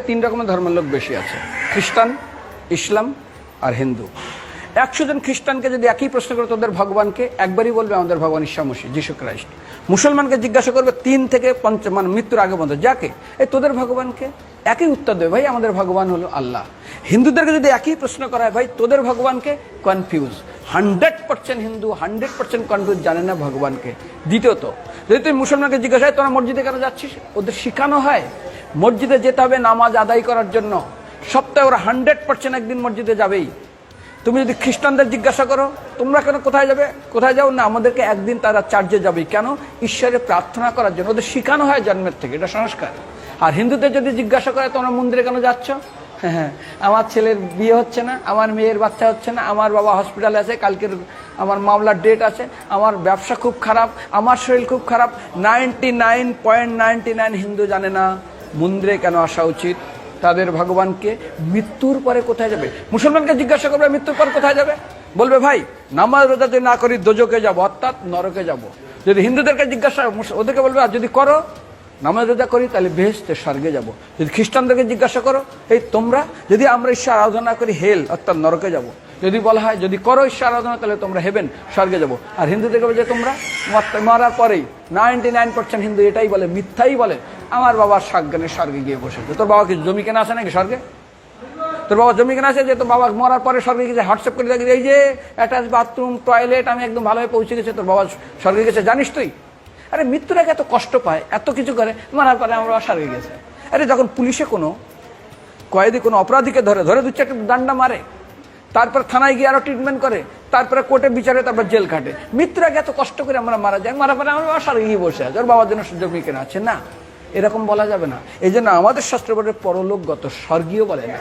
তিন রকমের ধর্মের লোক বেশি আছে, খ্রিস্টান, ইসলাম আর হিন্দু। 100 জন খ্রিস্টানকে যদি একই প্রশ্ন করে তোদের ভগবানকে, একবারই বলবে আমাদের ভগবান ঈসা মসীহ, যিশু ক্রাইস্ট। মুসলমানকে জিজ্ঞাসা করবে 3 থেকে 5 মানে মৃত্যুর আগে পর্যন্ত, যাকে এই তোদের ভগবানকে, একই উত্তর দেবে, ভাই আমাদের ভগবান হলো আল্লাহ। হিন্দুদেরকে যদি একই প্রশ্ন করা হয়, ভাই তোদের ভগবানকে, কনফিউজ। 100% হিন্দু 100% কনফিউজ, জানে না ভগবানকে। দ্বিতীয়ত, যদি তুই মুসলমানকে জিজ্ঞাসা হয় তোরা মসজিদে কেন যাচ্ছিস, ওদের শেখানো হয় মসজিদে যেতে হবে নামাজ আদায় করার জন্য। সপ্তাহে ওরা 100% একদিন মসজিদে যাবেই। তুমি যদি খ্রিস্টানদের জিজ্ঞাসা করো তোমরা কেন কোথায় যাবে, কোথায় যাও না, আমাদেরকে একদিন তারা চার্চে যাবে। কেন? ঈশ্বরে প্রার্থনা করার জন্য। ওদের শেখানো হয় জন্মের থেকে, এটা সংস্কার। আর হিন্দুদের যদি জিজ্ঞাসা করে তোমরা মন্দিরে কেন যাচ্ছ, হ্যাঁ আমার ছেলের বিয়ে হচ্ছে না, আমার মেয়ের বাচ্চা হচ্ছে না, আমার বাবা হসপিটালে আছে, কালকের আমার মামলার ডেট আছে, আমার ব্যবসা খুব খারাপ, আমার শরীর খুব খারাপ। 99.99 হিন্দু জানে না মন্দিরে কেন আসা উচিত, তাদের ভগবানকে মৃত্যুর পরে কোথায় যাবে। মুসলমানকে জিজ্ঞাসা করবে মৃত্যুর পর কোথায় যাবে, বলবে ভাই নামাজ রোজা যদি না করি দোজকে যাব, অর্থাৎ নরকে যাব। যদি হিন্দুদেরকে জিজ্ঞাসা, ওদেরকে বলবে আর যদি করো নামাজ রোজা করি তাহলে বেহেশতে স্বর্গে যাব। যদি খ্রিস্টানদেরকে জিজ্ঞাসা করো, এই তোমরা যদি আমরা ঈশ্বর আরাধনা করি হেল অর্থাৎ নরকে যাব। যদি বলা হয় যদি করো ঈশ্বর আরাধনা তাহলে তোমরা হেভেন স্বর্গে যাব। আর হিন্দুদেরকে বলে যে তোমরা মরার পরেই 99% হিন্দু এটাই বলে, মিথ্যাই বলে, আমার বাবার সজ্ঞানে স্বর্গে গিয়ে বসেছে। তোর বাবা কি জমি কেনা আছে নাকি স্বর্গে? তোর বাবা জমি কেনা আছে যে তোর বাবা মরার পরে স্বর্গে গেছে হোয়াটসঅ্যাপ করে দেখি এই যে অ্যাটাচ বাথরুম টয়লেট আমি একদম ভালোভাবে পৌঁছে গেছে, তোর বাবা স্বর্গে গেছে জানিস তুই? আরে মৃত্যুর আগে এত কষ্ট পায়, এত কিছু করে, মারার পরে আমার বাবা স্বর্গে গেছে। আরে যখন পুলিশে কোনো কয়েদি কোনো অপরাধীকে ধরে 2-4 ডান্ডা মারে, তারপর থানায় গিয়ে আরো ট্রিটমেন্ট করে, তারপরে কোর্টে বিচারে, তারপর জেল কাটে, মৃত্যুর আগে এত কষ্ট করে আমরা মারা যাই, মারা পরে আমার বাবা স্বর্গে গিয়ে বসে আছে, ওর বাবার জন্য জমি কেনা আছে না, এরকম বলা যাবে না। এই জন্য আমাদের শাস্ত্র বলে পরলোকগত, স্বর্গীয় বলে না।